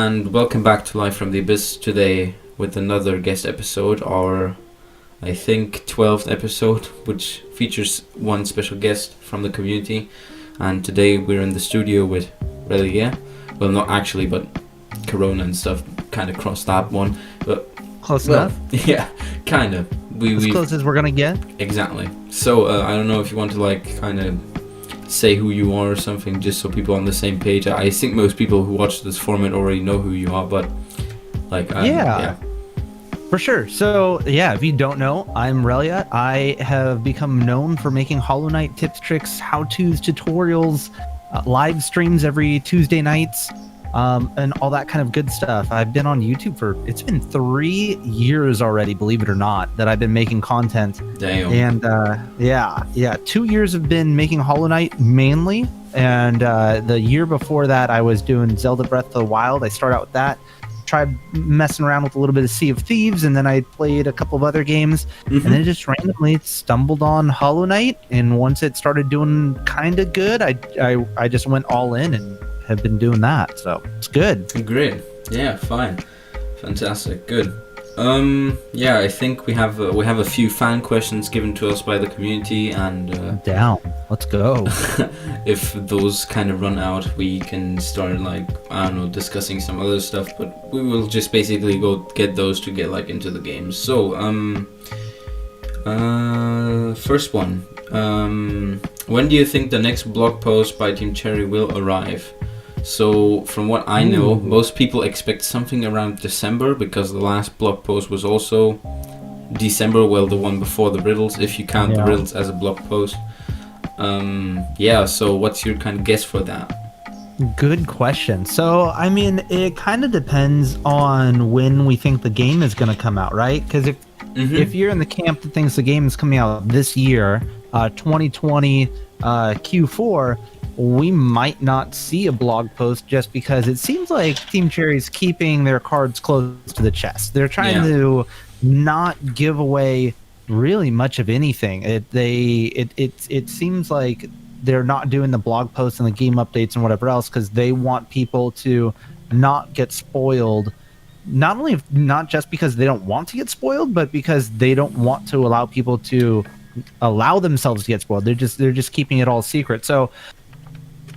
and welcome back to Live from the Abyss today with another guest episode, our, I think, 12th episode, which features one special guest from the community. And today we're in the studio with Relyea. Well, not actually, but Corona and stuff kind of crossed that one. But close enough? Yeah, kind of. As close as we're going to get? Exactly. So, I don't know if you want to, kind of say who you are or something, just so people are on the same page. I think most people who watch this format already know who you are, but yeah, for sure. So if you don't know, I'm Relyea. I have become known for making Hollow Knight tips, tricks, how-tos, tutorials, live streams every Tuesday nights, and all that kind of good stuff. I've been on YouTube it's been 3 years already, believe it or not, that I've been making content. Damn. And 2 years have been making Hollow Knight mainly, and the year before that I was doing Zelda Breath of the Wild. I started out with that, tried messing around with a little bit of Sea of Thieves, and then I played a couple of other games, and then just randomly stumbled on Hollow Knight, and once it started doing kind of good, I just went all in and have been doing that, so it's good. Great. Yeah, fine. Fantastic. Good. I think we have a few fan questions given to us by the community, and down. Let's go. If those kind of run out, we can start discussing some other stuff, but we will just basically go get those to get into the game. So, first one. When do you think the next blog post by Team Cherry will arrive? So, from what I know, most people expect something around December, because the last blog post was also December, well, the one before the riddles, if you count the riddles as a blog post. So what's your kind of guess for that? Good question. So, I mean, it kind of depends on when we think the game is going to come out, right? Because if you're in the camp that thinks the game is coming out this year, 2020 Q4, we might not see a blog post, just because it seems like Team Cherry's keeping their cards close to the chest. They're trying to not give away really much of anything. It seems like they're not doing the blog posts and the game updates and whatever else because they want people to not get spoiled. Not just because they don't want to get spoiled, but because they don't want to allow people to allow themselves to get spoiled. They're just keeping it all secret. So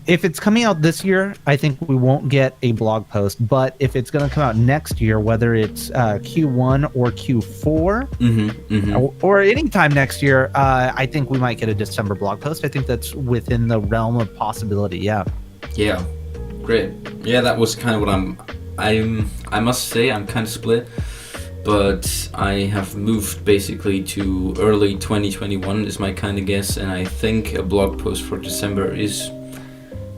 if it's coming out this year, I think we won't get a blog post. But if it's going to come out next year, whether it's Q1 or Q4, or anytime next year, I think we might get a December blog post. I think that's within the realm of possibility. Yeah. Yeah. Great. Yeah, that was kind of what I must say I'm kind of split, but I have moved basically to early 2021 is my kind of guess, and I think a blog post for December is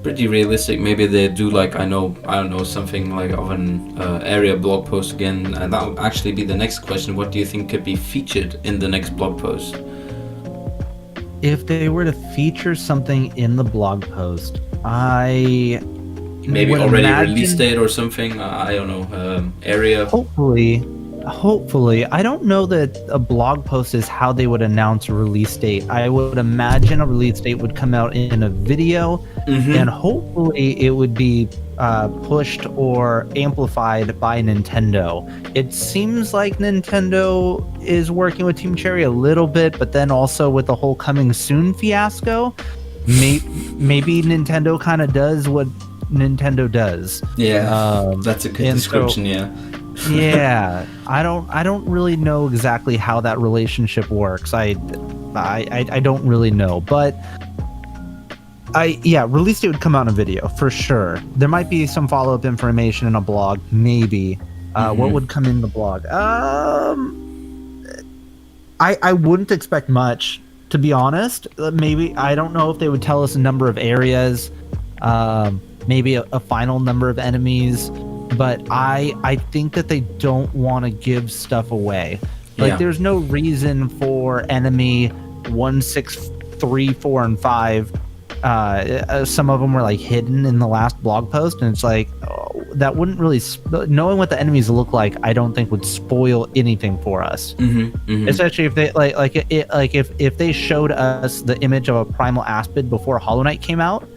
pretty realistic. Maybe they do I don't know, something of an area blog post again, and that would actually be the next question. What do you think could be featured in the next blog post? If they were to feature something in the blog post, maybe already release date or something, I don't know, area. Hopefully. I don't know that a blog post is how they would announce a release date. I would imagine a release date would come out in a video, and hopefully it would be pushed or amplified by Nintendo. It seems like Nintendo is working with Team Cherry a little bit, but then also with the whole coming soon fiasco, maybe Nintendo kind of does what Nintendo does. That's a good description. Yeah, I don't really know exactly how that relationship works. I don't really know, but release date would come out in a video for sure. There might be some follow-up information in a blog, maybe. What would come in the blog? I wouldn't expect much, to be honest. Maybe, I don't know if they would tell us a number of areas, maybe a final number of enemies. But I think that they don't want to give stuff away. There's no reason for enemy 1, 6, 3, 4, and 5. Some of them were hidden in the last blog post, and it's that wouldn't really knowing what the enemies look like. I don't think would spoil anything for us. Especially if they if they showed us the image of a primal aspid before Hollow Knight came out,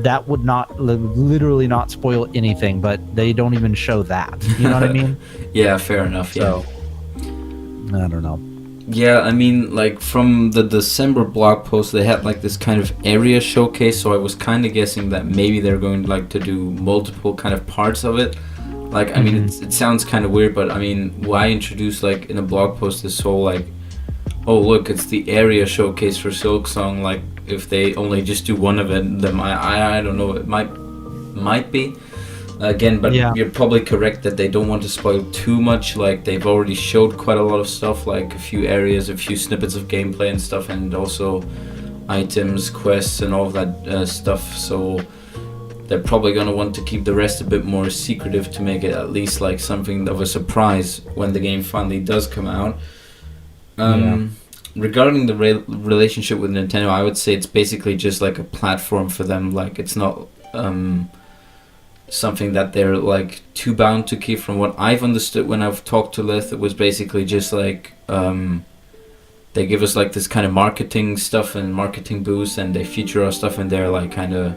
that would not literally not spoil anything, but they don't even show that. You know what I mean? Yeah, fair enough. Yeah. So, I don't know. Yeah, I mean, like from the December blog post, they had like this kind of area showcase. So I was kind of guessing that maybe they're going like to do multiple kind of parts of it. Like, I mean, it sounds kind of weird, but I mean, why introduce like in a blog post this whole like, oh look, it's the area showcase for Silksong. Like, if they only just do one of it, then I don't know. It might be. Again, but Yeah. you're probably correct that they don't want to spoil too much. Like, they've already showed quite a lot of stuff, like a few areas, a few snippets of gameplay and stuff, and also items, quests, and all of that stuff. So they're probably going to want to keep the rest a bit more secretive to make it at least like something of a surprise when the game finally does come out. Regarding the relationship with Nintendo, I would say it's basically just like a platform for them. Like, it's not something that they're like too bound to keep. From what I've understood when I've talked to Leth, it was basically just like they give us like this kind of marketing stuff and marketing boost, and they feature our stuff in there, like kind of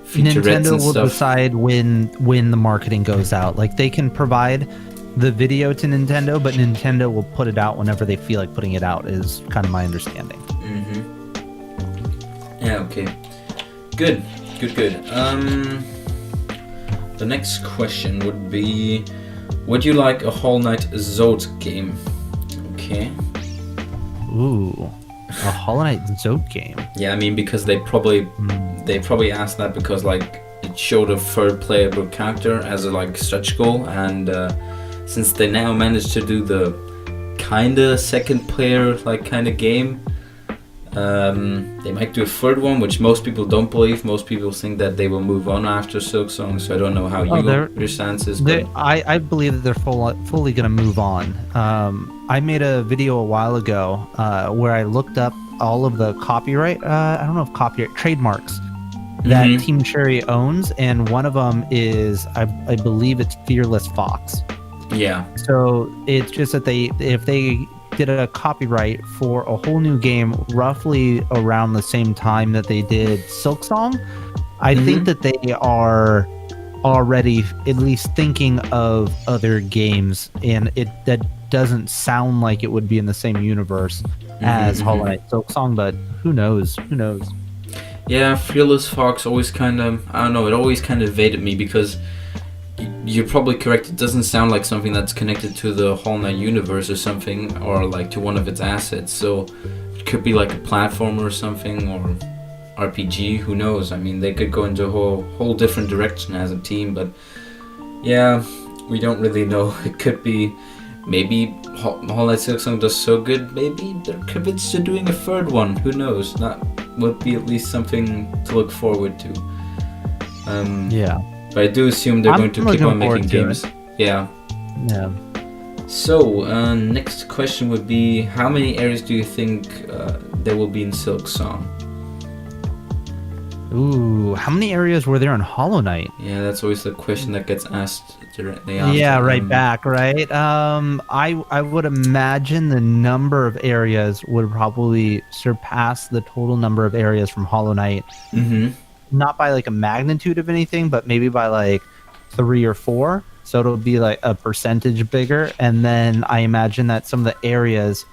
featurettes Nintendo and will stuff. decide when the marketing goes out. Like, they can provide the video to Nintendo, but Nintendo will put it out whenever they feel like putting it out, is kind of my understanding. Yeah, okay. Good. The next question would be, would you like a Hollow Knight Zod game? Okay. Ooh, a Hollow Knight Zod game. Yeah, I mean, because they probably asked that because like it showed a third playable character as a like stretch goal, and since they now managed to do the kinda second player like kind of game, they might do a third one, which most people don't believe. Most people think that they will move on after Silksong, so I don't know how your stance is. I believe that they're fully going to move on. I made a video a while ago where I looked up all of the copyright, I don't know if copyright, trademarks that Team Cherry owns, and one of them is, I believe it's Fearless Fox. Yeah. So it's just that if they did a copyright for a whole new game roughly around the same time that they did Silksong, I think that they are already at least thinking of other games, and that doesn't sound like it would be in the same universe as Hollow Knight Silksong, but who knows? Yeah, Fearless Fox always kind of, I don't know, it always kind of evaded me because you're probably correct. It doesn't sound like something that's connected to the Hollow Knight universe or something, or like to one of its assets. So it could be like a platformer or something, or RPG. Who knows? I mean, they could go into a whole different direction as a team. But yeah, we don't really know. It could be maybe Hollow Knight Silksong does so good. Maybe they're convinced to doing a third one. Who knows? That would be at least something to look forward to. Yeah. But I do assume they're going to keep on making games. Yeah. So, next question would be, how many areas do you think there will be in Silksong? Ooh, how many areas were there in Hollow Knight? Yeah, that's always the question that gets asked directly after. Yeah, right back, right? I would imagine the number of areas would probably surpass the total number of areas from Hollow Knight. Not by like a magnitude of anything, but maybe by like 3 or 4. So it'll be like a percentage bigger. And then I imagine that some of the areas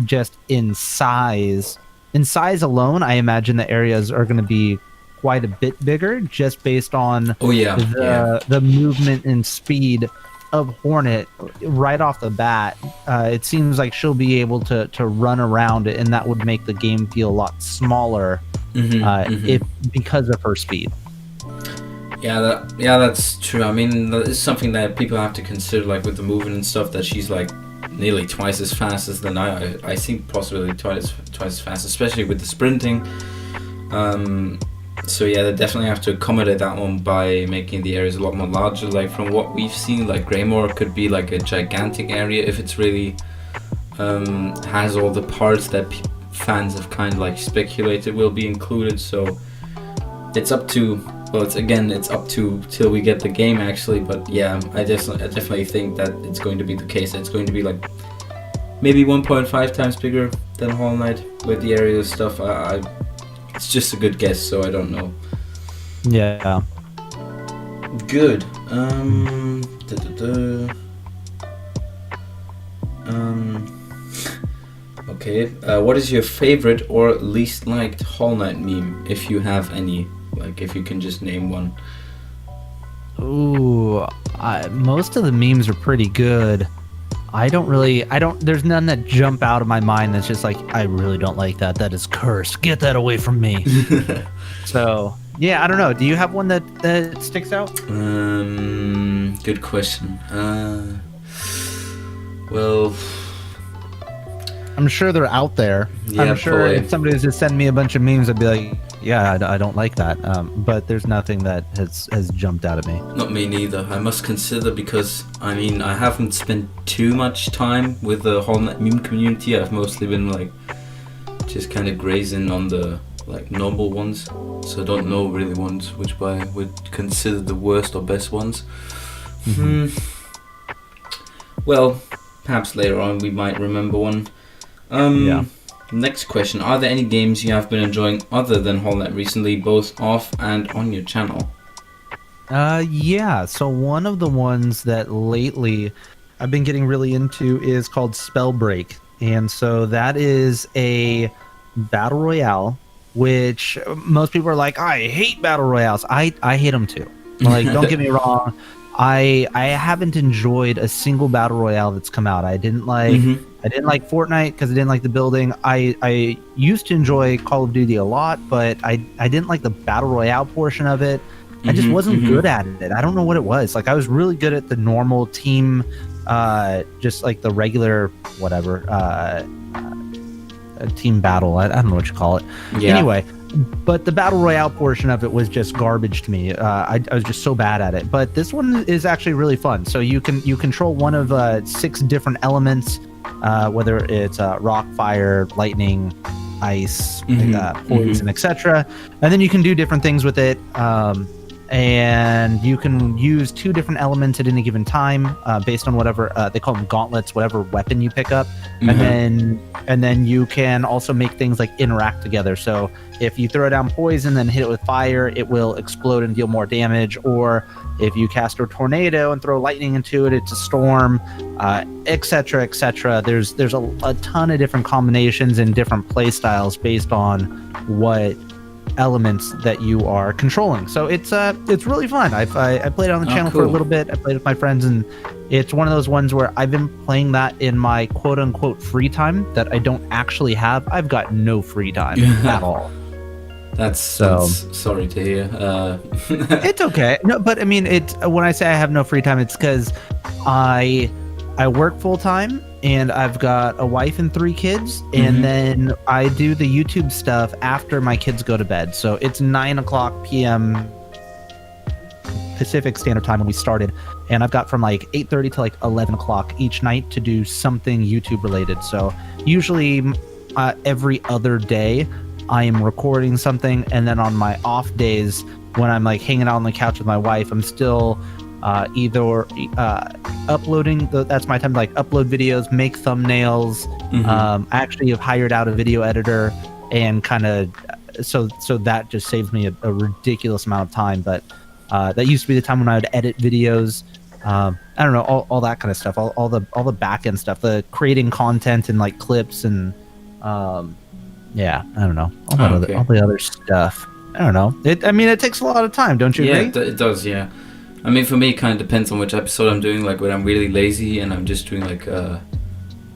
just in size alone, I imagine the areas are going to be quite a bit bigger just based on the movement and speed of Hornet right off the bat. It seems like she'll be able to run around it, and that would make the game feel a lot smaller if because of her speed. Yeah, that's true. I mean, that is something that people have to consider, like with the movement and stuff, that she's like nearly twice as fast as the Naya. I think possibly twice as fast, especially with the sprinting. So yeah, they definitely have to accommodate that one by making the areas a lot more larger. Like from what we've seen, like Greymore could be like a gigantic area if it's really has all the parts that fans have kind of like speculated will be included. So it's up to, well, it's up to till we get the game actually. But yeah, I definitely think that it's going to be the case. It's going to be like maybe 1.5 times bigger than Hollow Knight with the area stuff. It's just a good guess, so I don't know. Yeah. Good. Da, da, da. Okay. What is your favorite or least liked Hollow Knight meme, if you have any? Like, if you can just name one. Ooh, most of the memes are pretty good. There's none that jump out of my mind that's just like, I really don't like that. That is cursed. Get that away from me. So, yeah, I don't know. Do you have one that sticks out? Good question. Well, I'm sure they're out there. Yeah, I'm sure probably. if somebody was to send me a bunch of memes, I'd be like, yeah, I don't like that. But there's nothing that has jumped out at me. not me neither. I must consider, because I mean, I haven't spent too much time with the Hollow Knight meme community. I've mostly been like just kind of grazing on the like normal ones, so I don't know really ones which I would consider the worst or best ones. Well, perhaps later on we might remember one. Yeah. Next question: are there any games you have been enjoying other than Hollow Knight recently, both off and on your channel? Yeah. So one of the ones that lately I've been getting really into is called Spellbreak, and so that is a battle royale, which most people are like, I hate battle royales. I hate them too. Like, don't get me wrong. I haven't enjoyed a single battle royale that's come out. I didn't like Fortnite because I didn't like the building. I used to enjoy Call of Duty a lot, but I didn't like the battle royale portion of it. I just wasn't good at it. I don't know what it was. Like, I was really good at the normal team, just like the regular whatever team battle. I don't know what you call it. Yeah. Anyway, but the battle royale portion of it was just garbage to me. I was just so bad at it. But this one is actually really fun. So you control one of 6 different elements, whether it's rock, fire, lightning, ice, poison, etc. And then you can do different things with it. And you can use 2 different elements at any given time, based on whatever they call them gauntlets, whatever weapon you pick up, and then you can also make things like interact together. So if you throw down poison, then hit it with fire, it will explode and deal more damage. Or if you cast a tornado and throw lightning into it, it's a storm, etc., etc. There's a ton of different combinations and different play styles based on what elements that you are controlling. So it's really fun. I played it on the channel for a little bit. I played with my friends, and it's one of those ones where I've been playing that in my quote unquote free time that I don't actually have. I've got no free time at all. That's sorry to hear. It's okay. No, but I mean, when I say I have no free time, it's because I work full time, and I've got a wife and 3 kids, and then I do the YouTube stuff after my kids go to bed. So it's 9:00 p.m. Pacific Standard Time when we started, and I've got from like 8:30 to like 11 o'clock each night to do something YouTube related. So usually every other day I am recording something, and then on my off days when I'm like hanging out on the couch with my wife, I'm still either uploading. That's my time to like upload videos, make thumbnails. I actually have hired out a video editor, and kind of so that just saves me a ridiculous amount of time. But that used to be the time when I would edit videos. I don't know, all that kind of stuff, all the back end stuff, the creating content and like clips and yeah, I don't know, all the other stuff. I don't know. It takes a lot of time, don't you agree? Yeah, it does. Yeah. I mean, for me, it kind of depends on which episode I'm doing. Like when I'm really lazy and I'm just doing like a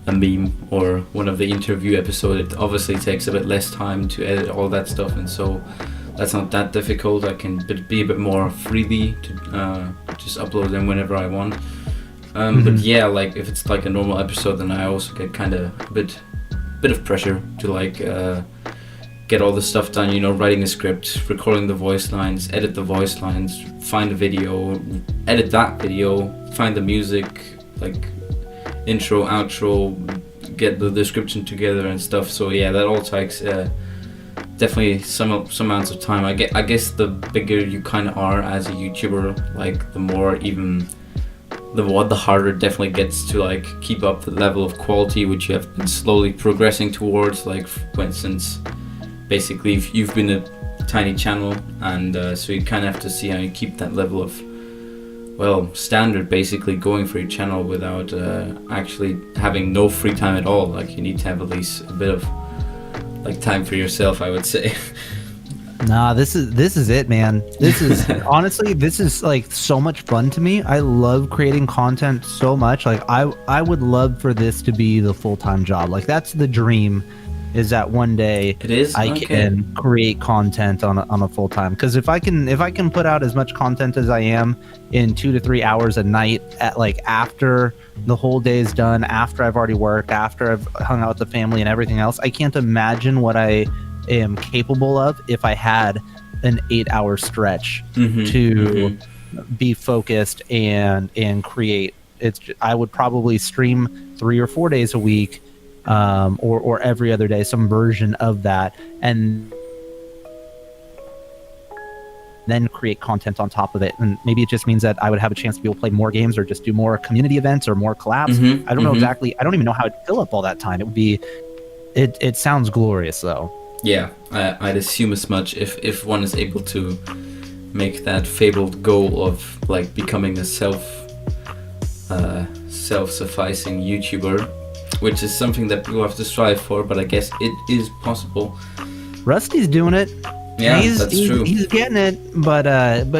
meme or one of the interview episodes, it obviously takes a bit less time to edit all that stuff, and so that's not that difficult. I can be a bit more freely to just upload them whenever I want. But yeah, like if it's like a normal episode, then I also get kind of a bit of pressure to like get all the stuff done, writing a script, recording the voice lines, edit the voice lines, find a video, edit that video, find the music, like intro, outro, get the description together and stuff. So yeah, that all takes definitely some amounts of time. I guess the bigger you kind of are as a YouTuber, like the harder it definitely gets to like keep up the level of quality which you have been slowly progressing towards. Like for instance, basically if you've been tiny channel, and so you kind of have to see how you keep that level of, well, standard basically going for your channel without actually having no free time at all. Like, you need to have at least a bit of like time for yourself, I would say. Nah, this is it, man. This is honestly, this is like so much fun to me. I love creating content so much. Like, I would love for this to be the full-time job. Like, that's the dream, is that one day I can create content on a full-time. Because if I can put out as much content as I am in 2 to 3 hours a night, at like after the whole day is done, after I've already worked, after I've hung out with the family and everything else, I can't imagine what I am capable of if I had an 8-hour stretch to be focused and create. I would probably stream 3 or 4 days a week, or every other day, some version of that, and then create content on top of it. And maybe it just means that I would have a chance to be able to play more games or just do more community events or more collabs. I don't know exactly. I don't even know how I'd fill up all that time. It would be, it sounds glorious though. Yeah, I'd assume as much if one is able to make that fabled goal of like becoming a self-sufficing YouTuber, which is something that people have to strive for, but I guess it is possible. Rusty's doing it. Yeah, that's true. He's getting it, but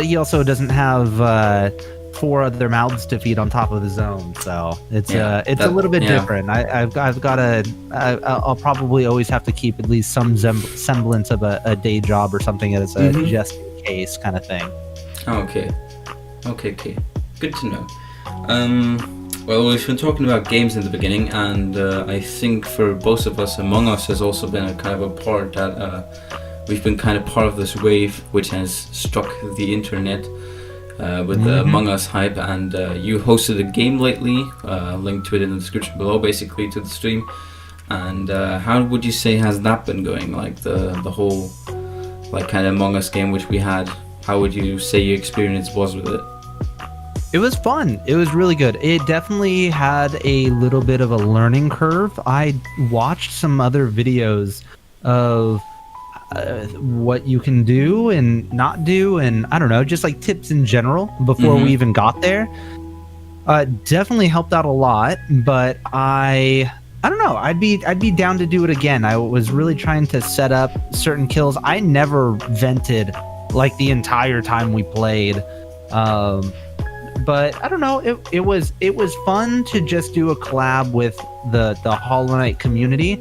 he also doesn't have 4 other mouths to feed on top of his own, so it's a little bit different. I've got I'll probably always have to keep at least some semblance of a day job or something as a just in case kind of thing. Okay, good to know. Well, we've been talking about games in the beginning, and I think for both of us, Among Us has also been a kind of a part that we've been kind of part of this wave which has struck the internet with the Among Us hype, and you hosted a game lately, link to it in the description below, basically, to the stream. And how would you say has that been going, like the whole like kind of Among Us game which we had? How would you say your experience was with it? It was fun. It was really good. It definitely had a little bit of a learning curve. I watched some other videos of what you can do and not do, and I don't know, just like tips in general before we even got there. Definitely helped out a lot, but I don't know, I'd be down to do it again. I was really trying to set up certain kills. I never vented like the entire time we played. But I don't know, it was fun to just do a collab with the Hollow Knight community.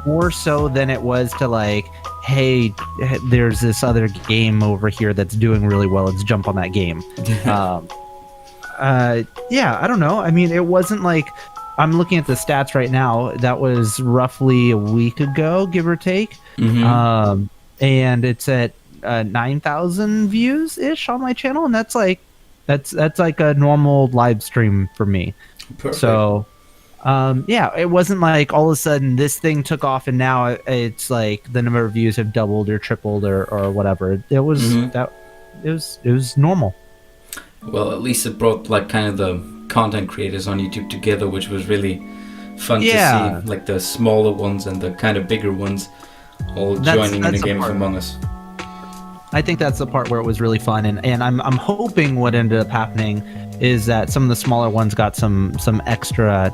More so than it was to like, hey, there's this other game over here that's doing really well, let's jump on that game. Yeah, I don't know. I mean, it wasn't like, I'm looking at the stats right now, that was roughly a week ago, give or take. And it's at 9,000 views ish on my channel, and that's like a normal live stream for me. Perfect. So yeah, it wasn't like all of a sudden this thing took off and now it's like the number of views have doubled or tripled or whatever. It was it was normal. Well, at least it brought like kind of the content creators on YouTube together, which was really fun to see, like the smaller ones and the kind of bigger ones all joining in a game of Among Us. I think that's the part where it was really fun, and I'm hoping what ended up happening is that some of the smaller ones got some extra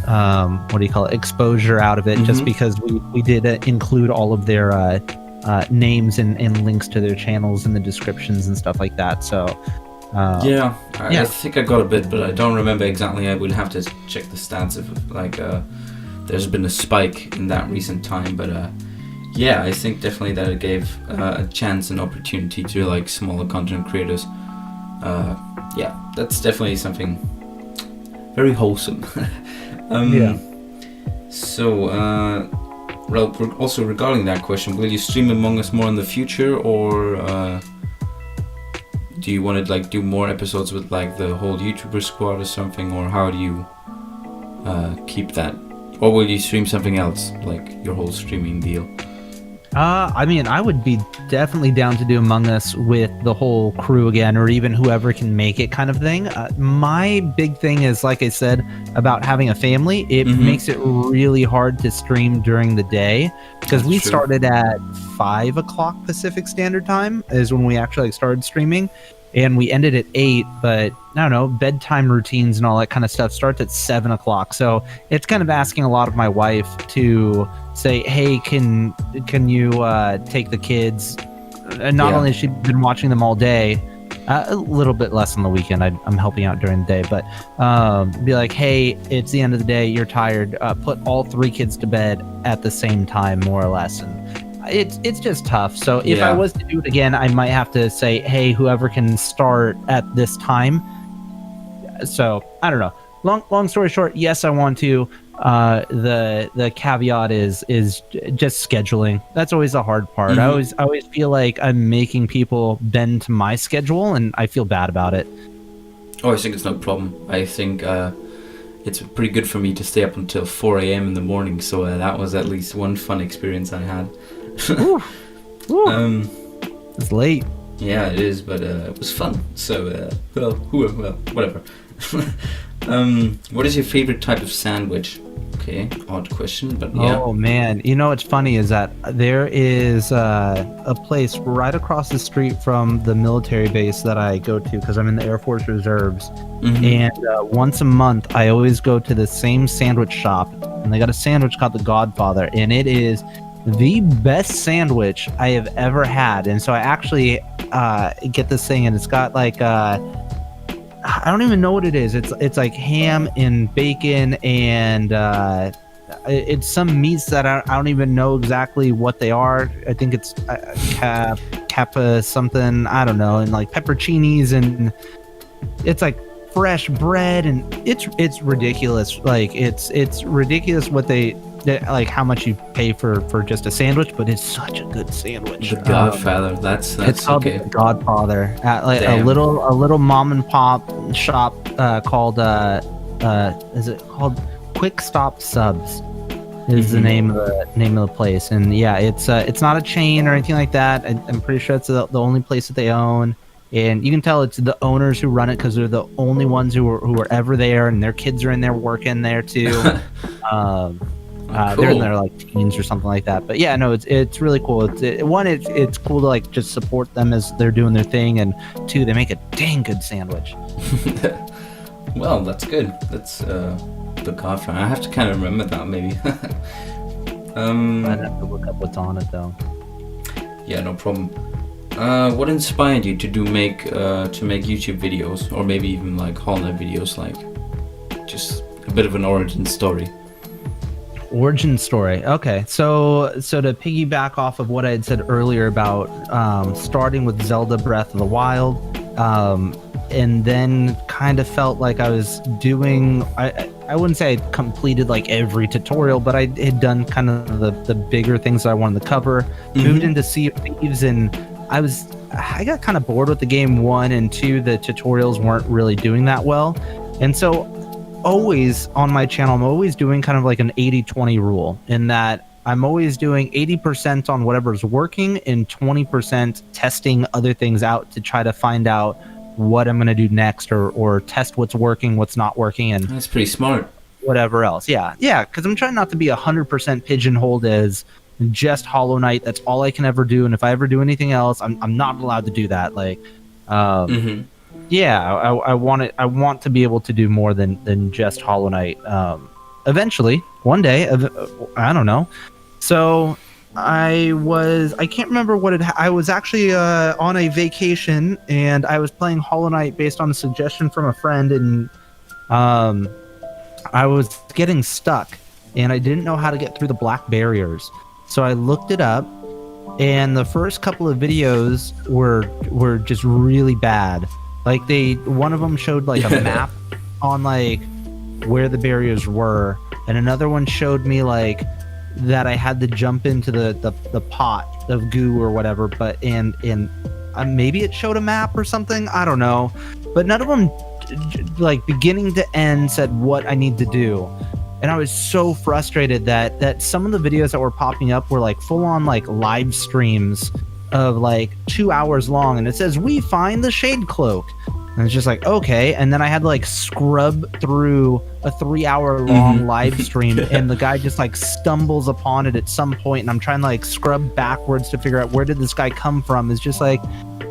what do you call it, exposure out of it, just because we did include all of their names and links to their channels in the descriptions and stuff like that. So I think I got a bit, but I don't remember exactly. I would have to check the stats if like there's been a spike in that recent time, but yeah, I think definitely that it gave a chance and opportunity to like smaller content creators. Yeah, that's definitely something very wholesome. So, also regarding that question, will you stream Among Us more in the future, or do you want to like do more episodes with like the whole YouTuber squad or something, or how do you keep that? Or will you stream something else, like your whole streaming deal? I mean, I would be definitely down to do Among Us with the whole crew again, or even whoever can make it kind of thing. My big thing is, like I said, about having a family. It makes it really hard to stream during the day because we started at 5 o'clock Pacific Standard Time is when we actually started streaming. And we ended at 8, but I don't know, bedtime routines and all that kind of stuff starts at 7 o'clock. So it's kind of asking a lot of my wife to say, hey, can you take the kids? And not only has she been watching them all day, a little bit less on the weekend. I'm helping out during the day, but be like, hey, it's the end of the day. You're tired. Put all 3 kids to bed at the same time, more or less. And it's just tough. So if I was to do it again, I might have to say, hey, whoever can start at this time. So I don't know. Long story short, yes, I want to. The caveat is just scheduling. That's always the hard part. I always feel like I'm making people bend to my schedule, and I feel bad about it. Oh, I think it's no problem. I think it's pretty good for me to stay up until 4 a.m. in the morning. So that was at least one fun experience I had. Ooh. It's late. Yeah, it is, but it was fun. So, well, whatever. What is your favorite type of sandwich? Okay, odd question, but yeah. Oh man, you know what's funny is that there is a place right across the street from the military base that I go to because I'm in the Air Force Reserves. And once a month, I always go to the same sandwich shop, and they got a sandwich called the Godfather, and it is the best sandwich I have ever had. And so I actually get this thing, and it's got like I don't even know what it is. It's like ham and bacon, and it's some meats that I don't even know exactly what they are. I think it's kappa something, I don't know, and like pepperoncinis, and it's like fresh bread, and it's ridiculous. Like it's ridiculous what they like how much you pay for just a sandwich, but it's such a good sandwich. The Godfather, that's it's called okay. The Godfather at like a little mom and pop shop called is it called Quick Stop Subs is the name of the place. And yeah, it's not a chain or anything like that. I'm pretty sure it's the only place that they own. And you can tell it's the owners who run it because they're the only ones who are ever there, and their kids are in there working there too. Cool. They're in their like teens or something like that. But yeah, no, it's really cool. It's cool to like just support them as they're doing their thing, and 2, they make a dang good sandwich. Well, that's good. That's the Godfather. I have to kind of remember that maybe. I'd have to look up what's on it though. Yeah, no problem. What inspired you to make YouTube videos, or maybe even like Hollow Knight videos, like just a bit of an origin story? Origin story. Okay, so to piggyback off of what I had said earlier about starting with Zelda Breath of the Wild, and then kind of felt like I was doing. I wouldn't say I completed like every tutorial, but I had done kind of the bigger things that I wanted to cover. Moved into Sea of Thieves, and I got kind of bored with the game. 1 and 2, the tutorials weren't really doing that well, and so always on my channel, I'm always doing kind of like an 80-20 rule, in that I'm always doing 80% on whatever's working and 20% testing other things out to try to find out what I'm going to do next, or test what's working, what's not working, and that's pretty smart. Whatever else. Yeah, because I'm trying not to be 100% pigeonholed as just Hollow Knight. That's all I can ever do, and if I ever do anything else, I'm not allowed to do that. Like, yeah, I want to be able to do more than just Hollow Knight. Eventually, one day, I don't know. So I can't remember what I was actually on a vacation, and I was playing Hollow Knight based on a suggestion from a friend, and I was getting stuck, and I didn't know how to get through the black barriers. So I looked it up, and the first couple of videos were just really bad. Like one of them showed like a map on like where the barriers were, and another one showed me like that I had to jump into the pot of goo or whatever, but and maybe it showed a map or something, I don't know, but none of them like beginning to end said what I need to do. And I was so frustrated that some of the videos that were popping up were like full on like live streams of like 2 hours long, and it says we find the shade cloak, and it's just like, okay. And then I had to like scrub through a 3-hour long live stream, and the guy just like stumbles upon it at some point, and I'm trying to like scrub backwards to figure out where did this guy come from. It's just like,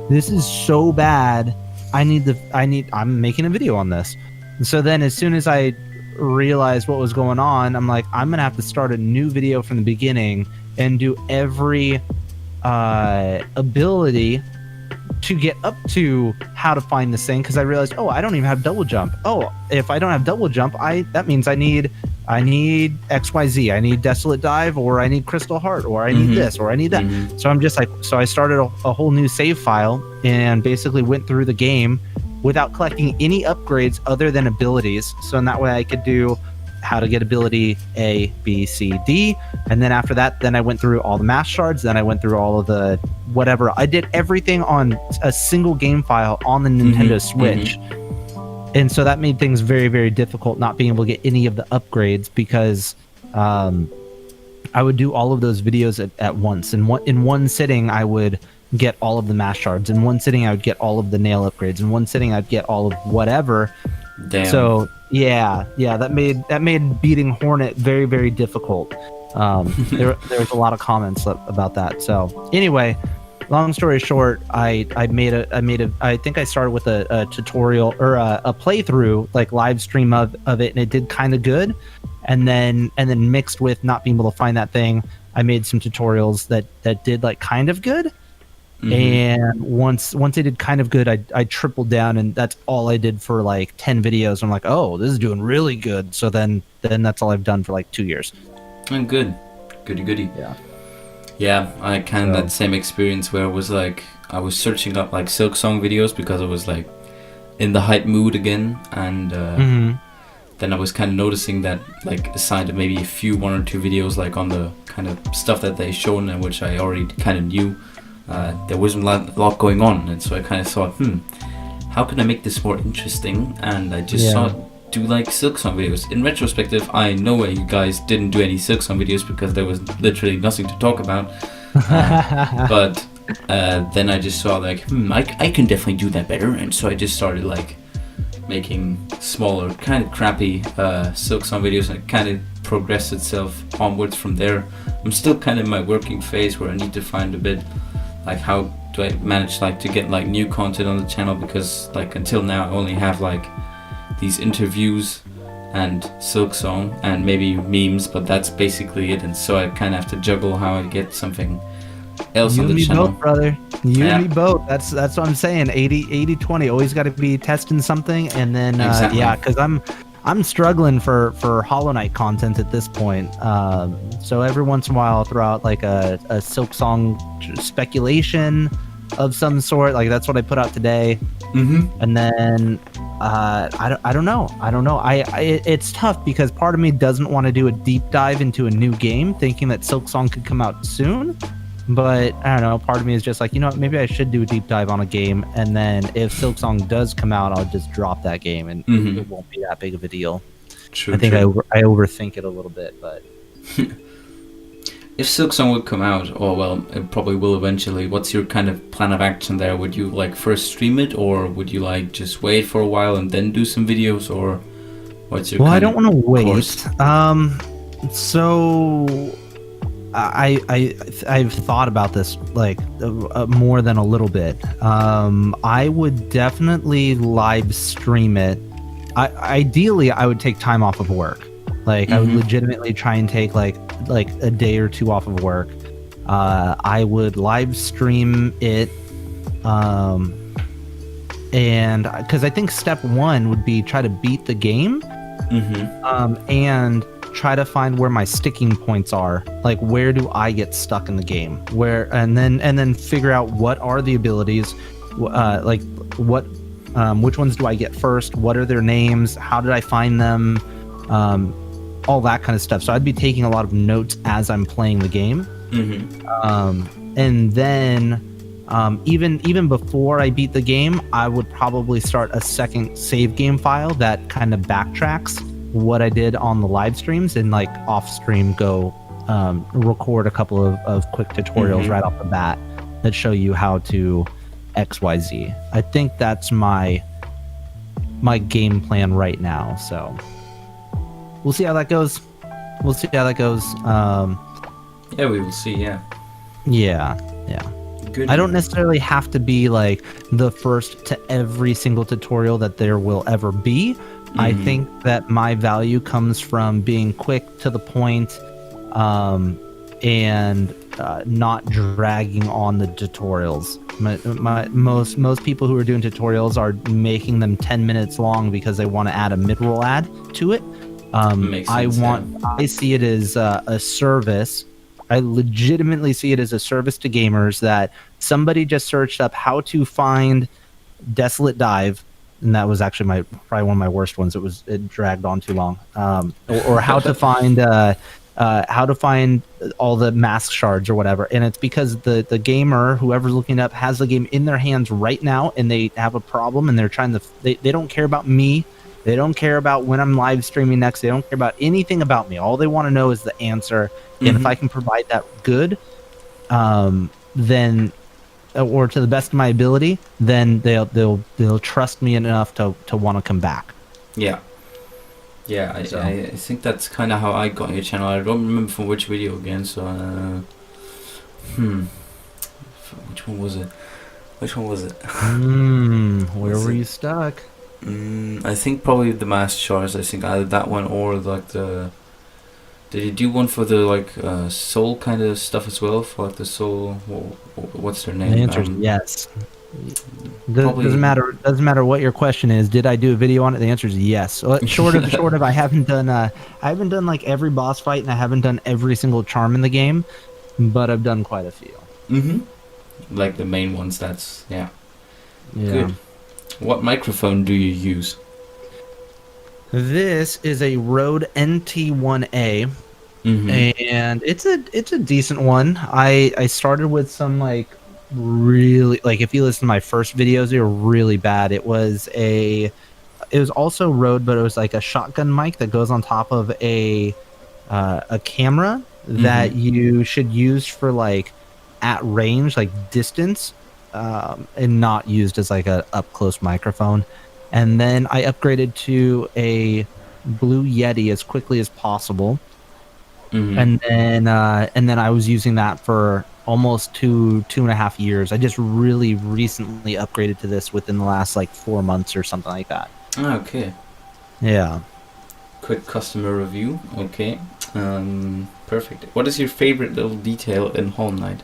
this is so bad. I'm making a video on this. And so then as soon as I realized what was going on, I'm like, I'm gonna have to start a new video from the beginning and do every ability to get up to how to find this thing, because I realized, oh, I don't even have double jump. Oh, if I don't have double jump, that means I need XYZ. I need Desolate Dive, or I need Crystal Heart, or I need this, or I need that. So I'm just like, so I started a whole new save file and basically went through the game without collecting any upgrades other than abilities. So in that way I could do how to get ability A, B, C, D. And then after that, then I went through all the mass shards. Then I went through all of the whatever. I did everything on a single game file on the Nintendo Switch. And so that made things very, very difficult not being able to get any of the upgrades, because I would do all of those videos at once. And in one sitting, I would get all of the mass shards. In one sitting, I would get all of the nail upgrades. In one sitting, I'd get all of whatever. Damn. So yeah, that made beating Hornet very, very difficult. There was a lot of comments about that. So anyway, long story short, I think I started with a tutorial or a playthrough, like live stream of it, and it did kind of good. And then mixed with not being able to find that thing, I made some tutorials that did like kind of good. And once I did kind of good, I tripled down, and that's all I did for like 10 videos. I'm like, oh, this is doing really good. So then that's all I've done for like 2 years. And goody. Yeah, I kind of that same experience where it was like I was searching up like Silksong videos because I was like in the hype mood again, and then I was kind of noticing that, like, aside of maybe one or two videos like on the kind of stuff that they shown and which I already kind of knew, there wasn't a lot going on. And so I kind of thought, how can I make this more interesting? And I just do like Silksong videos. In retrospective, I know you guys didn't do any Silksong videos because there was literally nothing to talk about. But then I just saw like, I can definitely do that better. And so I just started like making smaller, kind of crappy Silksong videos, and it kind of progressed itself onwards from there. I'm still kind of in my working phase where I need to find a bit like how do I manage like to get like new content on the channel, because like until now I only have like these interviews and Silksong and maybe memes, but that's basically it. And so I kind of have to juggle how I get something else on the channel. You and me both, brother. You and me both. That's what I'm saying. 80-20. Always got to be testing something, and then exactly. because I'm struggling for Hollow Knight content at this point. So every once in a while I'll throw out like a Silksong speculation of some sort. Like that's what I put out today. And then I don't know. It's tough because part of me doesn't want to do a deep dive into a new game, thinking that Silksong could come out soon. But I don't know. Part of me is just like, you know what, maybe I should do a deep dive on a game, and then if Silksong does come out, I'll just drop that game, and it won't be that big of a deal. True. I think I overthink it a little bit, but if Silksong would come out, it probably will eventually. What's your kind of plan of action there? Would you like first stream it, or would you like just wait for a while and then do some videos, or what's your? Well, I don't want to wait. Course? So I've thought about this like more than a little bit. I would definitely live stream it. Ideally, I would take time off of work. Like I would legitimately try and take like a day or two off of work. I would live stream it, and because I think step one would be try to beat the game, and try to find where my sticking points are. Like where do I get stuck in the game? And then figure out what are the abilities, like which ones do I get first? What are their names? How did I find them? All that kind of stuff. So I'd be taking a lot of notes as I'm playing the game. And then even before I beat the game, I would probably start a second save game file that kind of backtracks what I did on the live streams and like off stream go record a couple of quick tutorials right off the bat that show you how to XYZ. I think that's my game plan right now. So we'll see how that goes. Yeah, we will see. Yeah. Good. I don't necessarily have to be like the first to every single tutorial that there will ever be. I think that my value comes from being quick to the point, and not dragging on the tutorials. Most people who are doing tutorials are making them 10 minutes long because they want to add a mid-roll ad to it. I see it as a service. I legitimately see it as a service to gamers that somebody just searched up how to find Desolate Dive, and that was actually probably one of my worst ones. It dragged on too long. Or how to find all the mask shards or whatever. And it's because the gamer, whoever's looking up, has the game in their hands right now, and they have a problem, and they're trying to. They don't care about me. They don't care about when I'm live streaming next. They don't care about anything about me. All they want to know is the answer. And if I can provide that good, then, or to the best of my ability, then they'll trust me enough to want to come back. Yeah. I think that's kind of how I got on your channel. I don't remember from which video again. So, which one was it? Where were you stuck? I think probably the mask shards. I think either that one or like the. Did you do one for the like soul kind of stuff as well? For like the soul, what's their name? The answer is yes. Doesn't matter what your question is. Did I do a video on it? The answer is yes. Short of I haven't done like every boss fight, and I haven't done every single charm in the game, but I've done quite a few. Like the main ones. That's yeah. Good. What microphone do you use? This is a Rode NT1A, and it's a decent one. I started with some like really, like, if you listen to my first videos, they were really bad. It was also Rode, but it was like a shotgun mic that goes on top of a camera that you should use for like at range, like distance, and not used as like a up close microphone. And then I upgraded to a Blue Yeti as quickly as possible. And then I was using that for almost two and a half years. I just really recently upgraded to this within the last like 4 months or something like that. Okay. Yeah. Quick customer review. Okay. Perfect. What is your favorite little detail in Hollow Knight?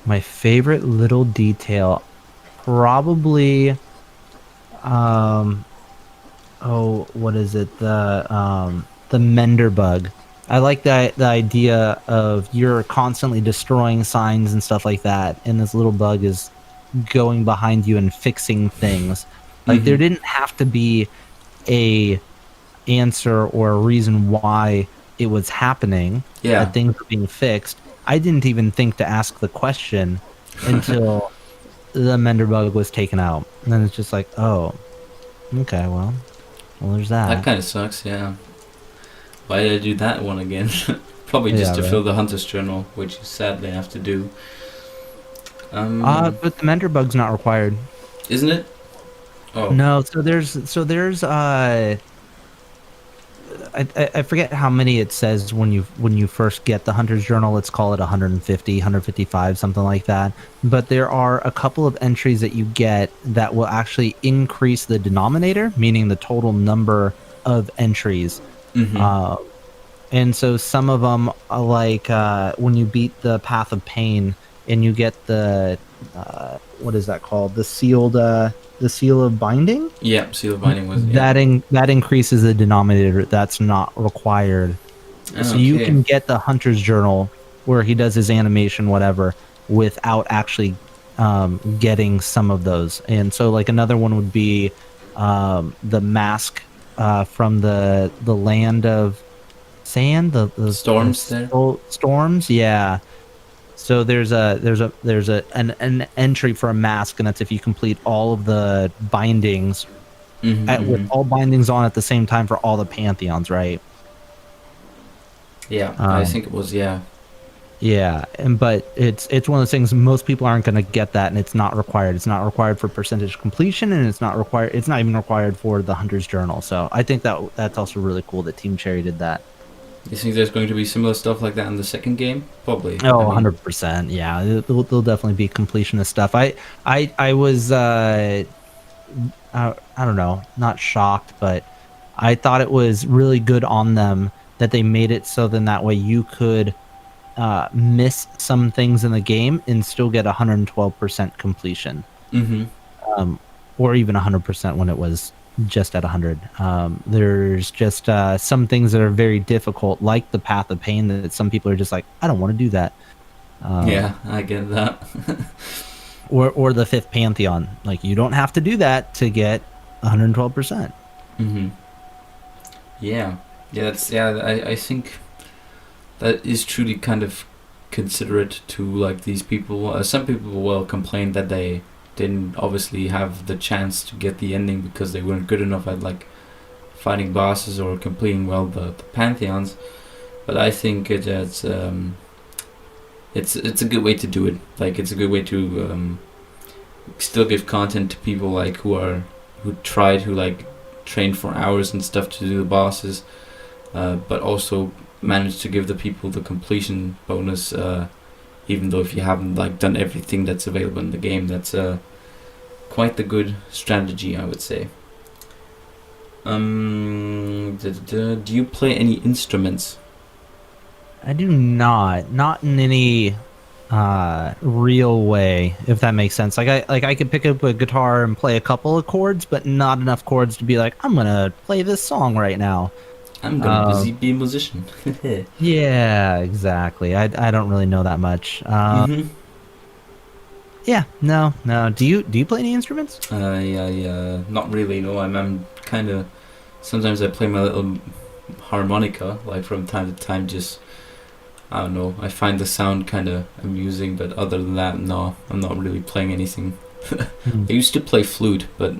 My favorite little detail, probably. What is it? The Mender Bug. I like the idea of you're constantly destroying signs and stuff like that, and this little bug is going behind you and fixing things. Like there didn't have to be a answer or a reason why it was happening. Yeah, that things were being fixed. I didn't even think to ask the question until the Mender Bug was taken out, and then it's just like, oh, okay, well, there's that. That kind of sucks. Yeah. Why did I do that one again? Probably just to fill the Hunter's Journal, which you sadly have to do. But the Mender Bug's not required, isn't it? Oh no. So there's I forget how many it says when you first get the Hunter's Journal. Let's call it 150, 155, something like that. But there are a couple of entries that you get that will actually increase the denominator, meaning the total number of entries. And so some of them are like when you beat the Path of Pain and you get the what is that called? The seal of binding. Yeah, seal of binding was that increases the denominator. That's not required. So you can get the Hunter's Journal where he does his animation, whatever, without actually getting some of those. And so like another one would be the mask from the land of sand, the storms there. Storms, yeah. So there's an entry for a mask, and that's if you complete all of the bindings with all bindings on at the same time for all the pantheons, right? Yeah, I think it was, yeah. Yeah, but it's one of those things most people aren't going to get that, and it's not required. It's not required for percentage completion, and it's not required. It's not even required for the Hunter's Journal. So I think that's also really cool that Team Cherry did that. You think there's going to be similar stuff like that in the second game? Probably. Oh, 100%. Yeah, there'll definitely be completionist stuff. I was I don't know, not shocked, but I thought it was really good on them that they made it so then that way you could miss some things in the game and still get 112% completion. Or even 100% when it was just at 100. There's just some things that are very difficult, like the Path of Pain, that some people are just like, I don't want to do that. Yeah, I get that. or the Fifth Pantheon. Like, you don't have to do that to get 112%. Yeah. I think that is truly kind of considerate to like these people. Some people will complain that they didn't obviously have the chance to get the ending because they weren't good enough at like fighting bosses or completing well the pantheons. But I think it's a good way to do it. Like, it's a good way to still give content to people like who try to like train for hours and stuff to do the bosses, but also manage to give the people the completion bonus, even though if you haven't like done everything that's available in the game. That's quite the good strategy, I would say. Do you play any instruments? I do not in any real way, if that makes sense. Like I could pick up a guitar and play a couple of chords, but not enough chords to be like, I'm gonna play this song right now. I'm gonna be a musician. Yeah, exactly. I don't really know that much. Yeah, no. Do you play any instruments? Yeah, not really. No, I'm kind of. Sometimes I play my little harmonica, like from time to time. Just, I don't know. I find the sound kind of amusing, but other than that, no, I'm not really playing anything. I used to play flute, but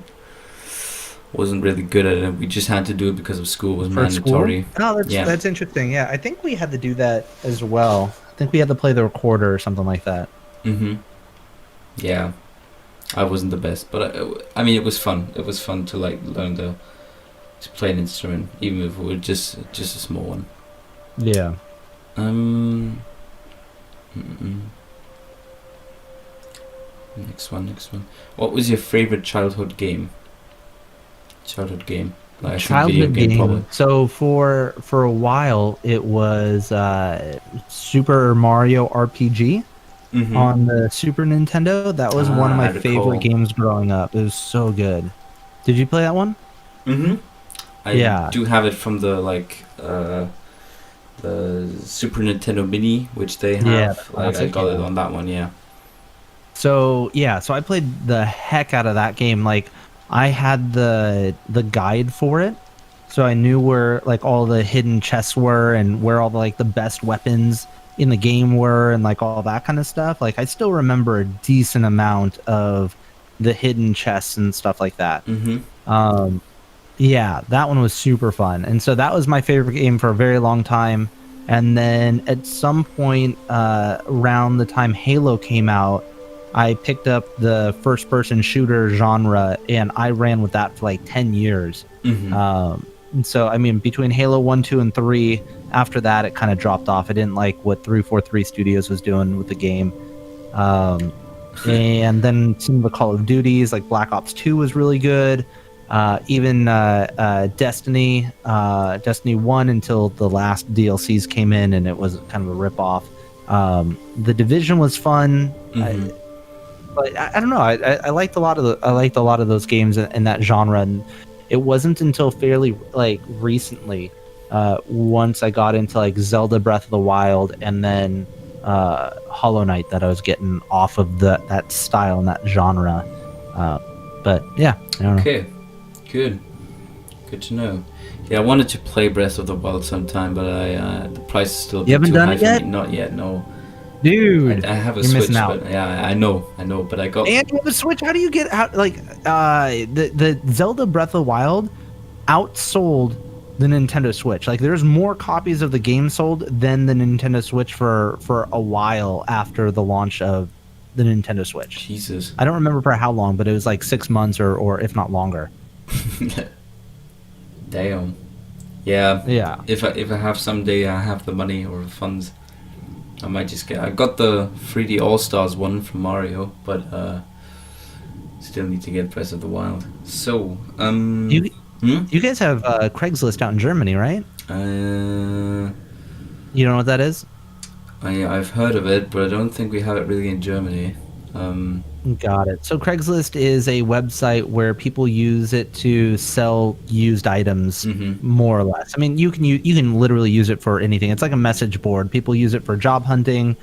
wasn't really good at it. We just had to do it because of school. It was mandatory. Oh, that's interesting. Yeah, I think we had to do that as well. I think we had to play the recorder or something like that. Yeah, I wasn't the best, but I mean, it was fun. It was fun to like learn to play an instrument, even if it were just a small one. Yeah. Next one. What was your favorite childhood game? Childhood game. Like, childhood game. So for a while, it was Super Mario RPG. On the Super Nintendo. That was one of my favorite games growing up. It was so good. Did you play that one? I do have it from the the Super Nintendo Mini, which they have. Yeah, I got it on that one. Yeah. So I played the heck out of that game. Like, I had the guide for it, so I knew where like all the hidden chests were and where all the like the best weapons in the game were and like all that kind of stuff. Like, I still remember a decent amount of the hidden chests and stuff like that. Yeah, that one was super fun. And so that was my favorite game for a very long time. And then at some point around the time Halo came out, I picked up the first person shooter genre and I ran with that for like 10 years. And so, I mean, between Halo 1, 2, and 3, after that, it kind of dropped off. I didn't like what 343 Studios was doing with the game. And then some of the Call of Duties, like Black Ops 2 was really good. Even Destiny 1 until the last DLCs came in and it was kind of a ripoff. The Division was fun. But I don't know. I liked a lot of those games in that genre. And it wasn't until fairly like recently, once I got into like Zelda Breath of the Wild and then Hollow Knight, that I was getting off of that style and that genre. But yeah, I don't know. Okay, good to know. Yeah, I wanted to play Breath of the Wild sometime, but the price is still a bit too high for me. Not yet, no. Dude, I have a you're Switch, missing out. but yeah, I know, but I got. And you have a Switch. How do you get out? Like, the Zelda Breath of the Wild outsold the Nintendo Switch. Like, there's more copies of the game sold than the Nintendo Switch for a while after the launch of the Nintendo Switch. Jesus. I don't remember for how long, but it was like 6 months or if not longer. Damn. Yeah. Yeah. If I have someday I have the money or the funds, I might just get. I got the 3D All Stars one from Mario, but still need to get Breath of the Wild. So You guys have Craigslist out in Germany, right? You don't know what that is? I've heard of it, but I don't think we have it really in Germany. Got it. So Craigslist is a website where people use it to sell used items, more or less. I mean, you can literally use it for anything. It's like a message board. People use it for job hunting,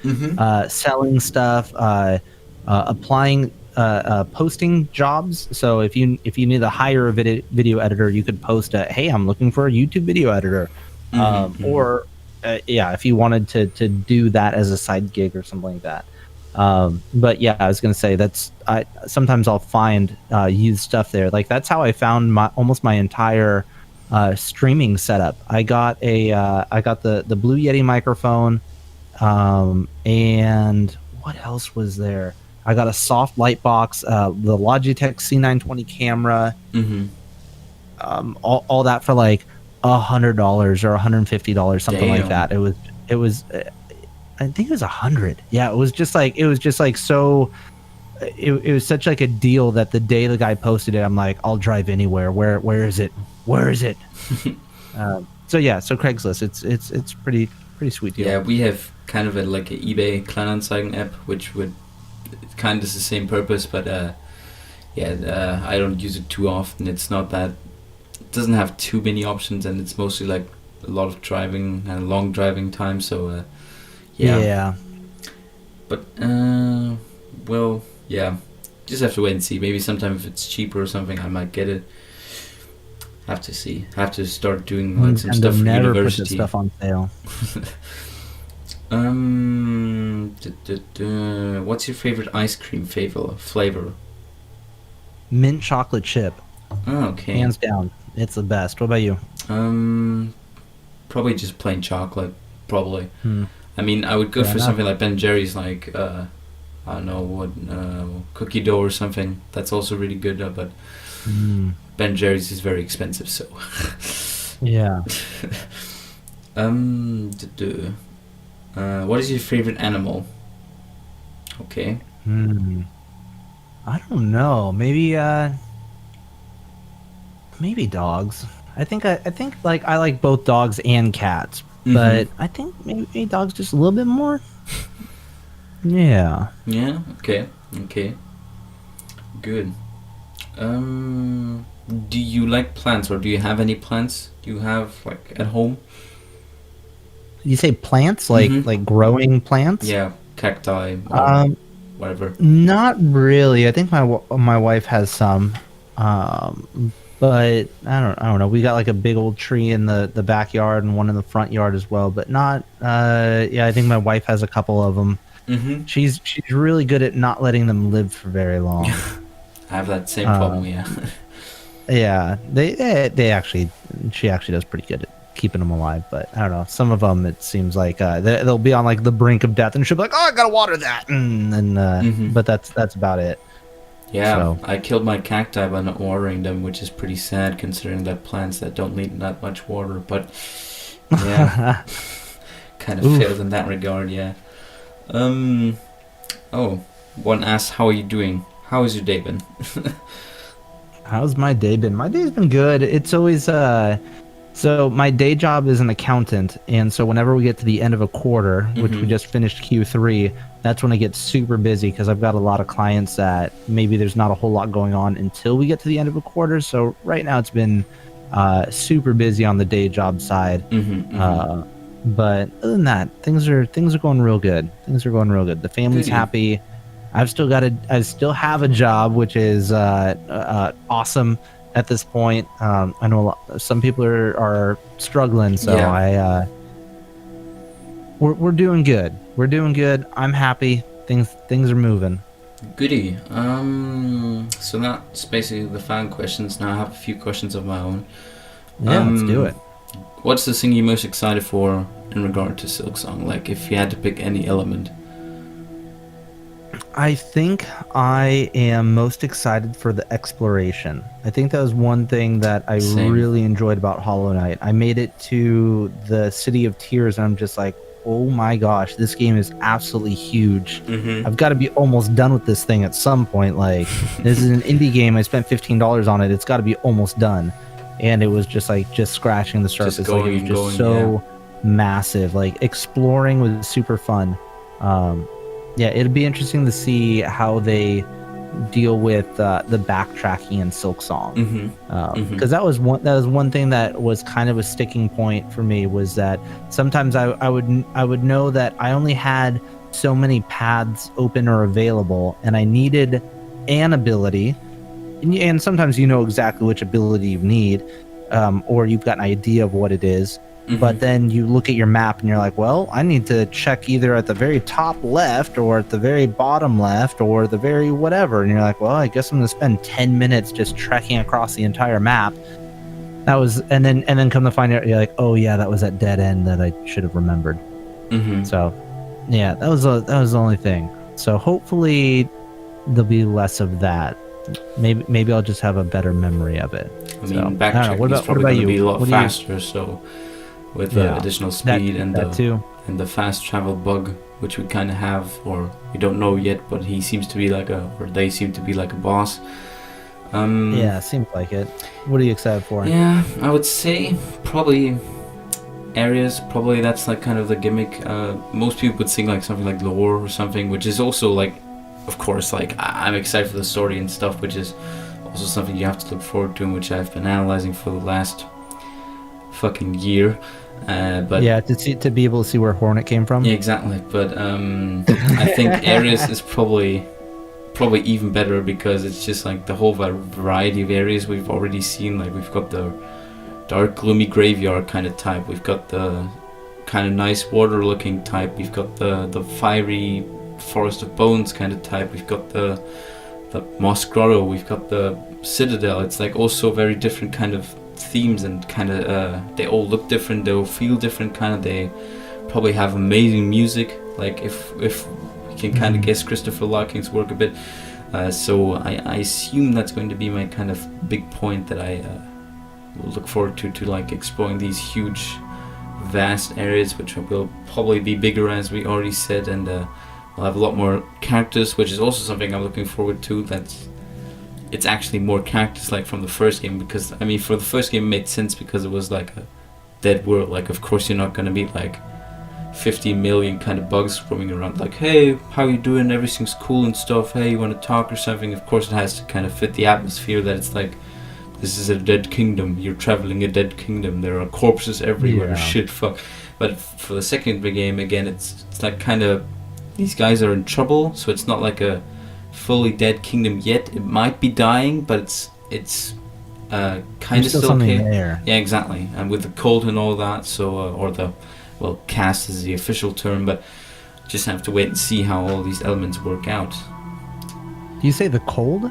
selling stuff, applying, posting jobs. So if you need to hire a video editor, you could post hey, I'm looking for a YouTube video editor, or if you wanted to do that as a side gig or something like that. But yeah, I was gonna say sometimes I'll find used stuff there. Like that's how I found almost my entire streaming setup. I got the Blue Yeti microphone, and what else was there? I got a soft light box, the Logitech C920 camera, all that for like $100 or $150, something like that. It was. I think it was 100. Yeah, it was just like so. It was such like a deal that the day the guy posted it, I'm like, I'll drive anywhere. Where is it? Where is it? So Craigslist, it's pretty sweet deal. Yeah, we have kind of like an eBay Kleinanzeigen app, which would kind of is the same purpose, but I don't use it too often. It's not that. It doesn't have too many options, and it's mostly like a lot of driving and long driving time. So. Yeah. But just have to wait and see. Maybe sometime if it's cheaper or something, I might get it. Have to see. Have to start doing like some stuff for never university. Put this stuff on sale. What's your favorite ice cream flavor? Mint chocolate chip. Oh, okay. Hands down, it's the best. What about you? Probably just plain chocolate. Probably. I mean, I would go for something like Ben Jerry's, like I don't know what cookie dough or something. That's also really good, but Ben Jerry's is very expensive, so. Yeah. What is your favorite animal? Okay. I don't know. Maybe dogs. I think like I like both dogs and cats. But I think maybe dogs just a little bit more. Yeah. Yeah. Okay. Good. Do you like plants, or do you have any plants? Do you have like at home? You say plants, like growing plants? Yeah, cacti. Or whatever. Not really. I think my wife has some. But I don't know. We got like a big old tree in the backyard and one in the front yard as well. But not. I think my wife has a couple of them. She's really good at not letting them live for very long. I have that same problem. Yeah. Yeah. She actually does pretty good at keeping them alive. But I don't know. Some of them, it seems like they'll be on like the brink of death, and she'll be like, "Oh, I gotta water that," but that's about it. Yeah, so. I killed my cacti by not watering them, which is pretty sad considering that plants that don't need that much water. But yeah, kind of failed in that regard. Yeah. One asks, how are you doing? How has your day been? How's my day been? My day's been good. It's always so my day job is an accountant, and so whenever we get to the end of a quarter, which we just finished Q3, that's when I get super busy because I've got a lot of clients that maybe there's not a whole lot going on until we get to the end of a quarter. So right now it's been super busy on the day job side. But other than that, things are going real good. The family's happy. I still have a job, which is awesome at this point. I know some people are struggling, so yeah. we're doing good. We're doing good. I'm happy. Things are moving. Goody. So that's basically the fan questions. Now I have a few questions of my own. Yeah, let's do it. What's the thing you're most excited for in regard to Silksong? Like, if you had to pick any element. I think I am most excited for the exploration. I think that was one thing that I really enjoyed about Hollow Knight. I made it to the City of Tears, and I'm just like, oh my gosh, this game is absolutely huge. I've got to be almost done with this thing at some point. Like, this is an indie game. I spent $15 on it. It's got to be almost done. And it was just scratching the surface. It was just so massive. Like, exploring was super fun. Yeah, it'd be interesting to see how they deal with the backtracking in Silksong, because that was one thing that was kind of a sticking point for me, was that sometimes I would know that I only had so many paths open or available, and I needed an ability, and sometimes you know exactly which ability you need, or you've got an idea of what it is. But then you look at your map and you're like, well, I need to check either at the very top left or at the very bottom left or the very whatever. And you're like, well, I guess I'm going to spend 10 minutes just trekking across the entire map. That was, and then come to find out, you're like, oh yeah, that was that dead end that I should have remembered. So yeah, that was the only thing. So hopefully there'll be less of that. Maybe I'll just have a better memory of it. I mean, backtracking is probably going to be a lot faster, so with additional speed and the fast travel bug, which we kind of have, or we don't know yet, but he seems to be they seem to be like a boss. Yeah, seems like it. What are you excited for? Yeah, I would say probably areas. Probably that's like kind of the gimmick. Most people would think like something like lore or something, which is also like, of course, like I'm excited for the story and stuff, which is also something you have to look forward to, and which I've been analyzing for the last fucking year. But yeah, to be able to see where Hornet came from. Yeah, exactly. But I think areas is probably even better, because it's just like the whole variety of areas we've already seen. Like, we've got the dark, gloomy graveyard kind of type. We've got the kind of nice water-looking type. We've got the fiery forest of bones kind of type. We've got the moss grotto. We've got the citadel. It's like also very different kind of themes, and kind of they all look different, they all feel different, kind of. They probably have amazing music, like if we can kind of guess Christopher Larkin's work a bit, so I assume that's going to be my kind of big point, that I will look forward to like exploring these huge vast areas, which will probably be bigger, as we already said, and we'll have a lot more characters, which is also something I'm looking forward to. It's actually more characters like from the first game, because I mean, for the first game it made sense because it was like a dead world. Like, of course you're not going to be like 50 million kind of bugs roaming around like, hey, how you doing, everything's cool and stuff, hey, you want to talk or something. Of course it has to kind of fit the atmosphere that it's like, this is a dead kingdom, you're traveling a dead kingdom, there are corpses everywhere, shit, fuck. But for the second game, again, it's like kind of, these guys are in trouble, so it's not like a fully dead kingdom yet. It might be dying, but it's kind of still okay. There. Yeah, exactly. And with the cult and all that, so cast is the official term, but just have to wait and see how all these elements work out. Do you say the cold?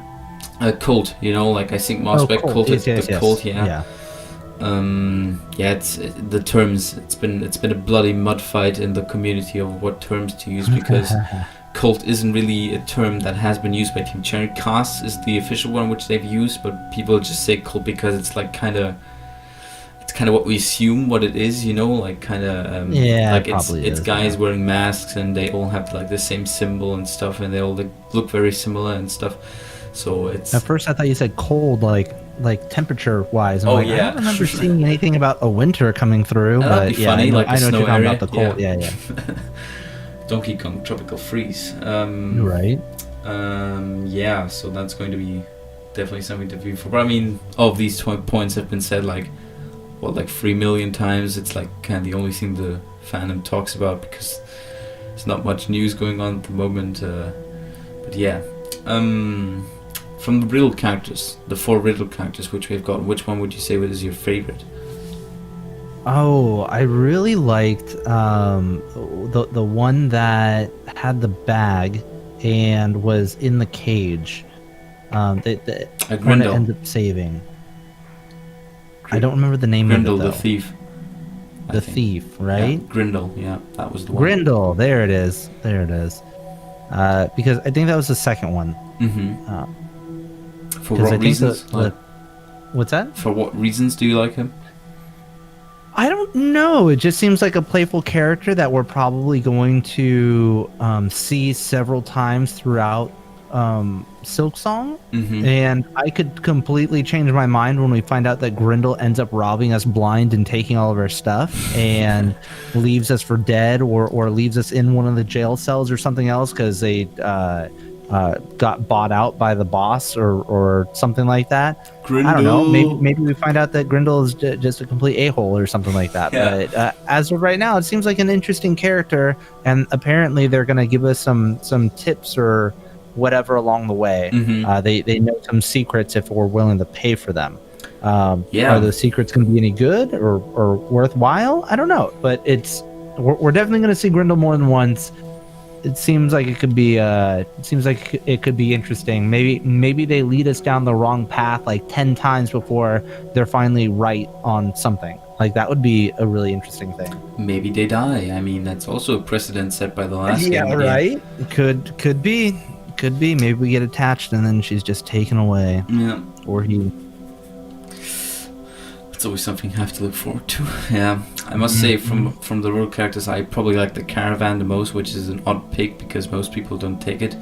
Cult, like I think Mass Effect cult is the cult, yeah. It's the terms. It's been a bloody mud fight in the community of what terms to use, because cult isn't really a term that has been used by Team Cherry. Cast is the official one which they've used, but people just say cult because it's like kind of what we assume what it is, like kind of like it's guys wearing masks, and they all have like the same symbol and stuff, and they all look very similar and stuff. So it's, at first I thought you said cold, like temperature wise. I don't remember seeing anything about a winter coming through. That'd be funny, I know what you're talking area. About the cold. Yeah. Donkey Kong Tropical Freeze. Right. So that's going to be definitely something to view for. But I mean, all of these points have been said like 3 million times. It's like kind of the only thing the fandom talks about, because there's not much news going on at the moment. But yeah. From the riddle characters, the 4 riddle characters which we've got, which one would you say is your favorite? Oh, I really liked the one that had the bag and was in the cage. The one that Grindel. ended up saving. I don't remember the name of it Grindel though. the thief. The thief, Yeah, right? Grindel. Yeah, that was the one. Grindel. There it is. There it is. Because I think that was the second one. For Because what I think reasons? what's that? For what reasons do you like him? I don't know. It just seems like a playful character that we're probably going to see several times throughout Silk Song. And I could completely change my mind when we find out that Grindel ends up robbing us blind and taking all of our stuff and leaves us for dead, or leaves us in one of the jail cells or something else because they got bought out by the boss or something like that. Grindel. I don't know. Maybe we find out that Grindel is just a complete a-hole or something like that. Yeah. But as of right now, it seems like an interesting character, and apparently they're going to give us some tips or whatever along the way. They know some secrets if we're willing to pay for them. Are those secrets going to be any good or worthwhile? I don't know, but we're definitely going to see Grindel more than once. It seems like it could be interesting. Maybe they lead us down the wrong path like 10 times before they're finally right on something. Like that would be a really interesting thing. Maybe they die. I mean, that's also a precedent set by the last game. Yeah, right. Could be. Maybe we get attached and then she's just taken away. Yeah. Or he. It's always something you have to look forward to. Yeah, I must say from the road characters, I probably like the Caravan the most, which is an odd pick because most people don't take it.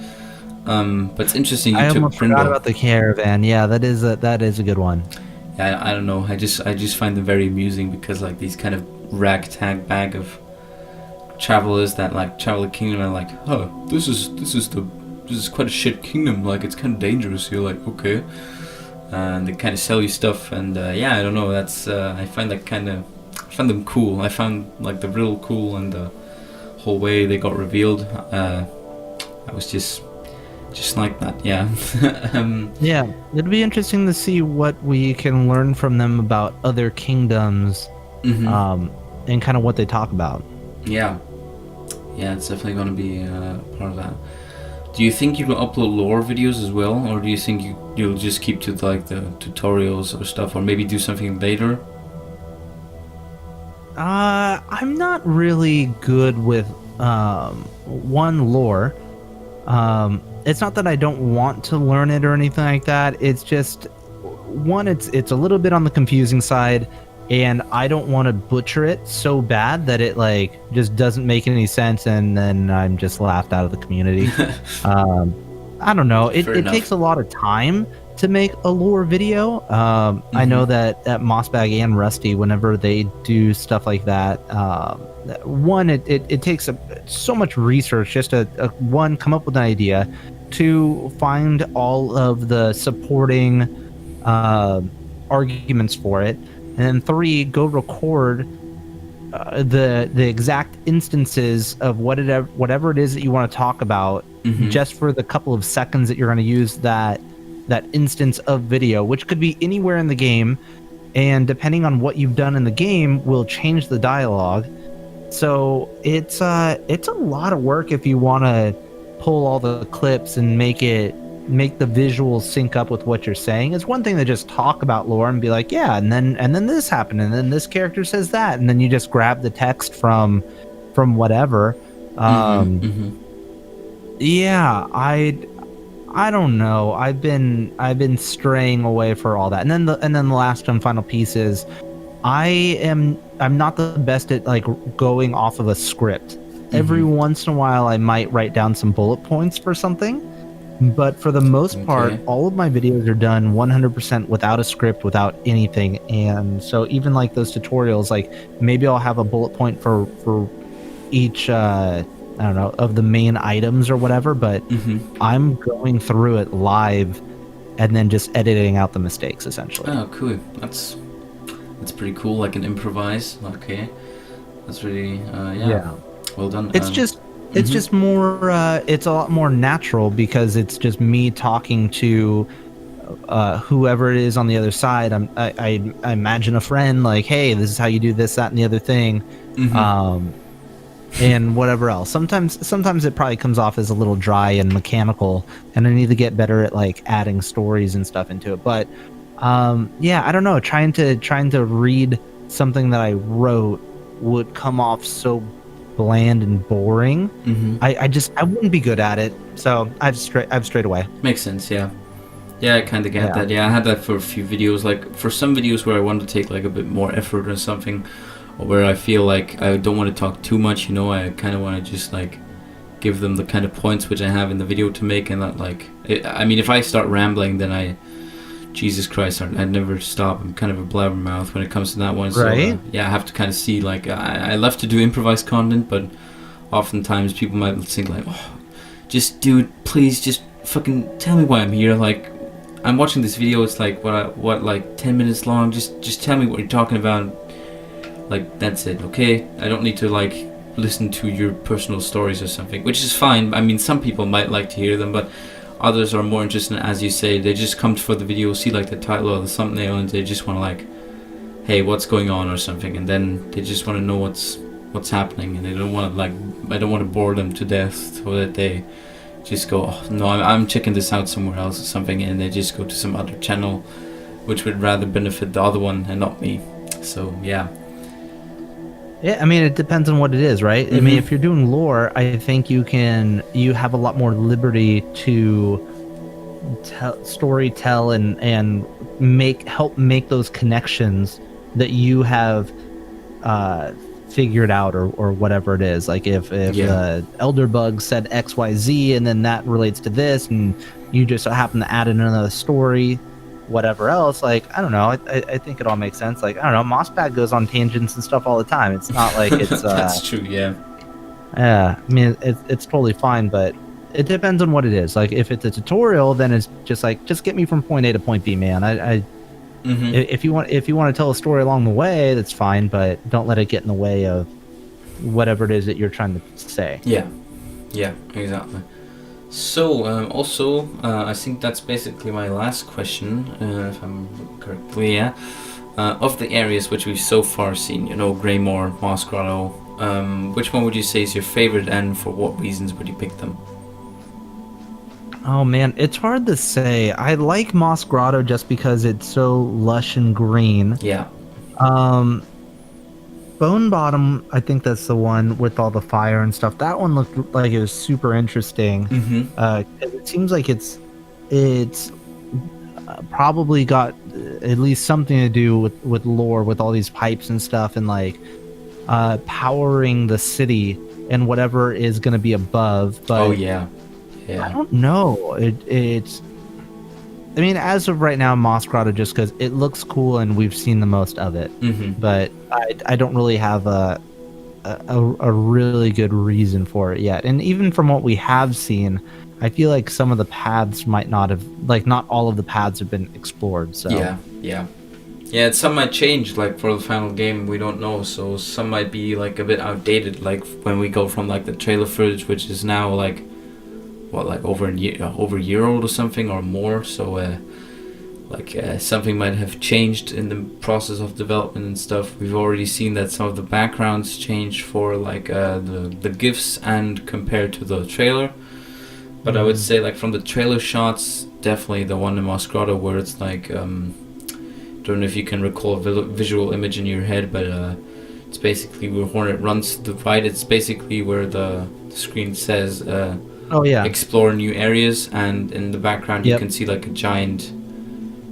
But it's interesting. I almost forgot about the Caravan. Yeah, that is a good one. Yeah, I don't know. I just find them very amusing because like these kind of ragtag bag of travelers that like travel the kingdom and are like, oh, this is quite a shit kingdom. Like it's kind of dangerous. You're like, okay. And they kind of sell you stuff, and I don't know. That's I find them cool. I found like the riddle cool, and the whole way they got revealed. I was just like that. Yeah. Yeah, it'd be interesting to see what we can learn from them about other kingdoms, and kind of what they talk about. Yeah, it's definitely going to be part of that. Do you think you can upload lore videos as well, or do you think you'll just keep to like the tutorials or stuff, or maybe do something later? I'm not really good with lore. It's not that I don't want to learn it or anything like that. It's just it's a little bit on the confusing side, and I don't want to butcher it so bad that it like just doesn't make any sense, and then I'm just laughed out of the community. I don't know. It takes a lot of time to make a lore video. I know that at Mossbag and Rusty, whenever they do stuff like that, it takes so much research just to one, come up with an idea, to find all of the supporting arguments for it, and then 3, go record the exact instances of whatever it is that you want to talk about, just for the couple of seconds that you're going to use that instance of video, which could be anywhere in the game, and depending on what you've done in the game will change the dialogue. So it's a lot of work if you want to pull all the clips and make the visuals sync up with what you're saying. It's one thing to just talk about lore and be like, yeah, and then this happened, and then this character says that, and then you just grab the text from whatever. Yeah, I don't know. I've been straying away for all that. And then the last and final piece is I'm not the best at like going off of a script. Every once in a while I might write down some bullet points for something, but for the most part all of my videos are done 100% without a script, without anything. And so even like those tutorials, like maybe I'll have a bullet point for each I don't know, of the main items or whatever, but I'm going through it live and then just editing out the mistakes essentially. Oh, cool. That's pretty cool. Like an improvise. Okay, that's really yeah. Well done. It's just more. It's a lot more natural because it's just me talking to whoever it is on the other side. I imagine a friend like, hey, this is how you do this, that, and the other thing, and whatever else. Sometimes it probably comes off as a little dry and mechanical, and I need to get better at like adding stories and stuff into it. But yeah, I don't know. Trying to read something that I wrote would come off so bland and boring. I wouldn't be good at it. So I've strayed away. Makes sense, yeah. Yeah, I kind of get that. Yeah, I had that for a few videos. Like, for some videos where I want to take, like, a bit more effort or something, or where I feel like I don't want to talk too much, you know, I kind of want to just, like, give them the kind of points which I have in the video to make, and not, like... I mean, if I start rambling, then Jesus Christ, I'd never stop. I'm kind of a blabbermouth when it comes to that one. So, right? Yeah, I have to kind of see, like... I love to do improvised content, but oftentimes people might think, like, oh, just, dude, please, just fucking tell me why I'm here, like... I'm watching this video, it's like, like 10 minutes long, just tell me what you're talking about, like, that's it, okay? I don't need to, like, listen to your personal stories or something, which is fine. I mean, some people might like to hear them, but others are more interested in, as you say, they just come for the video, see, like, the title or the thumbnail, and they just want to, like, hey, what's going on or something, and then they just want to know what's happening, and they don't want to, like, I don't want to bore them to death so that they just go, oh, no, I'm checking this out somewhere else or something, and they just go to some other channel which would rather benefit the other one and not me. So yeah, I mean, it depends on what it is, right? I mean, if you're doing lore, I think you have a lot more liberty to story tell and help make those connections that you have figured out or whatever it is. Like if Elder Bug said XYZ and then that relates to this and you just happen to add in another story, whatever else, like, I don't know, I think it all makes sense. Like, I don't know, Mossbag goes on tangents and stuff all the time. It's not like it's that's true, yeah. Yeah, I mean, it's totally fine, but it depends on what it is. Like, if it's a tutorial, then it's just like, just get me from point A to point B, man. If you want to tell a story along the way, that's fine, but don't let it get in the way of whatever it is that you're trying to say. Yeah, exactly. So also, I think that's basically my last question, if I'm correctly. Yeah. Of the areas which we've so far seen, you know, Greymoor, Moss Grotto, which one would you say is your favorite, and for what reasons would you pick them? Oh man, it's hard to say. I like Moss Grotto just because it's so lush and green. Yeah. Bone Bottom, I think that's the one with all the fire and stuff. That one looked like it was super interesting. It seems like it's probably got at least something to do with lore, with all these pipes and stuff, and like powering the city and whatever is going to be above. But oh yeah. I don't know. It's. I mean, as of right now, Moss Grotto, just because it looks cool and we've seen the most of it. But I don't really have a really good reason for it yet. And even from what we have seen, I feel like some of the paths might not have, like, not all of the paths have been explored. So yeah. Some might change, like, for the final game, we don't know. So some might be, like, a bit outdated, like when we go from, like, the trailer footage, which is now like, what, like over a year old or something, or more. So something might have changed in the process of development and stuff. We've already seen that some of the backgrounds changed for, like, the GIFs and compared to the trailer. But I would say, like, from the trailer shots, definitely the one in Moss Grotto where it's like, don't know if you can recall a visual image in your head, but it's basically where Hornet runs to the right. It's basically where the screen says explore new areas, and in the background you can see, like, a giant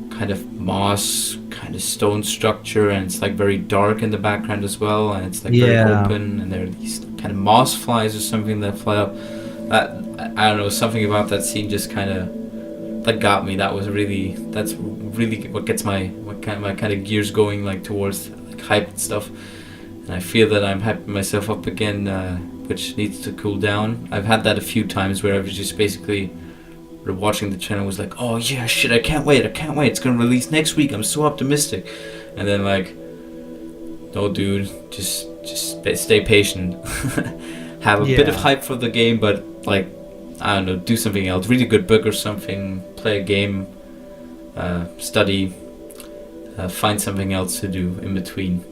kind of moss kind of stone structure, and it's, like, very dark in the background as well, and it's, like, very open, and there are these kind of moss flies or something that fly up. I don't know, something about that scene just kind of, that got me. That's really what gets my kind of gears going, like, towards, like, hype and stuff. And I feel that I'm hyping myself up again, which needs to cool down. I've had that a few times where I was just basically watching the channel, was like, oh yeah, shit, I can't wait, it's gonna release next week, I'm so optimistic. And then, like, no dude, just stay patient. Have a bit of hype for the game, but, like, I don't know, do something else, read a good book or something, play a game, study, find something else to do in between.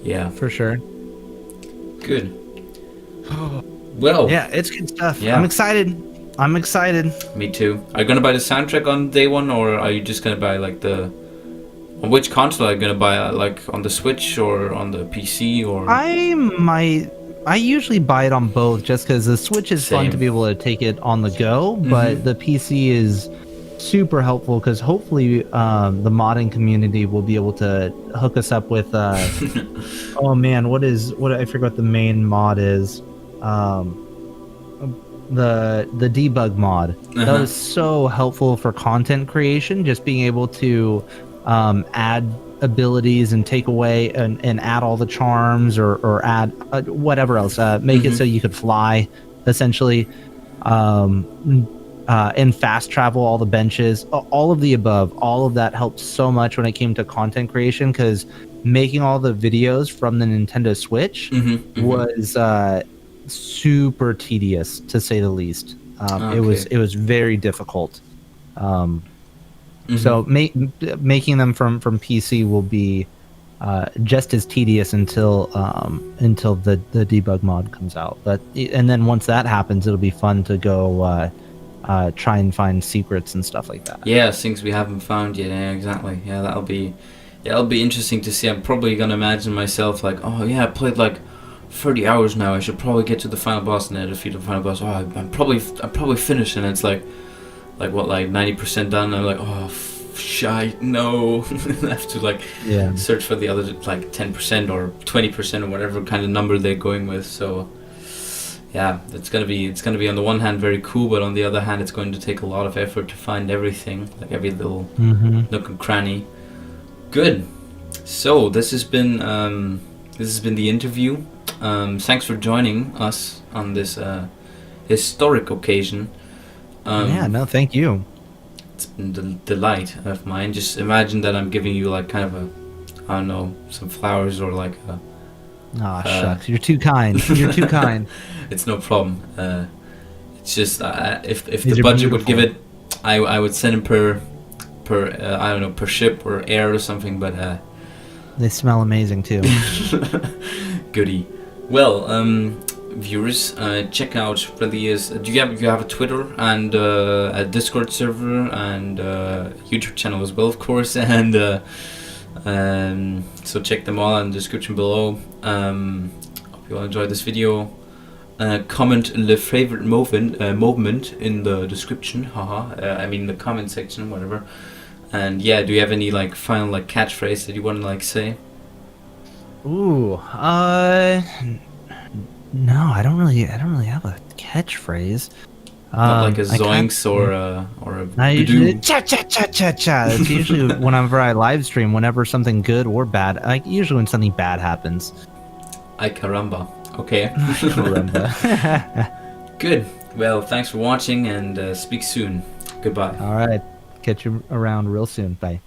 Yeah. For sure. Good. Well. Yeah, it's good stuff. Yeah. I'm excited. Me too. Are you gonna buy the soundtrack on day one, or are you just gonna buy like the? On which console are you gonna buy? Like on the Switch or on the PC or? I usually buy it on both just because the Switch is fun to be able to take it on the go, but the PC is super helpful because hopefully the modding community will be able to hook us up with oh man, what I forget what the main mod is. The debug mod. That was so helpful for content creation, just being able to add abilities and take away and add all the charms or add whatever else, make it so you could fly essentially, and fast travel all the benches, all of the above. All of that helped so much when it came to content creation, because making all the videos from the Nintendo Switch was super tedious, to say the least. It was very difficult. So making them from PC will be just as tedious until the debug mod comes out. And then once that happens, it'll be fun to go try and find secrets and stuff like that. Yeah, things we haven't found yet. Yeah, exactly. Yeah, that'll be interesting to see. I'm probably gonna imagine myself like, oh yeah, I played like 30 hours now. I should probably get to the final boss, and then defeat the final boss. Oh, I'm probably finished, and it's like what, like 90% done. I'm like, oh shite, no. I have to like search for the other like 10% or 20% or whatever kind of number they're going with. So yeah, it's gonna be on the one hand very cool, but on the other hand it's going to take a lot of effort to find everything, like every little nook and cranny. Good. So this has been the interview. Thanks for joining us on this historic occasion. Thank you. It's been a delight of mine. Just imagine that I'm giving you like kind of I don't know, some flowers or like a... Aw, shucks. You're too kind. You're too kind. It's no problem. It's just if These the budget beautiful. would give it, I would send him per I don't know, per ship or air or something. But they smell amazing too. Goodie. Well, viewers, check out Relea's. Do you have a Twitter and a Discord server and YouTube channel as well, of course, and so check them all in the description below. Hope you all enjoyed this video. Comment the favorite moment in the description. I mean the comment section, whatever. And yeah, do you have any like final like catchphrase that you want to like say? Ooh, no, I don't really have a catchphrase. Not like a zoinks or a I usually badoo. cha cha cha cha cha. That's usually whenever I live stream, whenever something good or bad. Like usually when something bad happens. Ay caramba. Okay. Caramba. Good. Well, thanks for watching and speak soon. Goodbye. All right, catch you around real soon. Bye.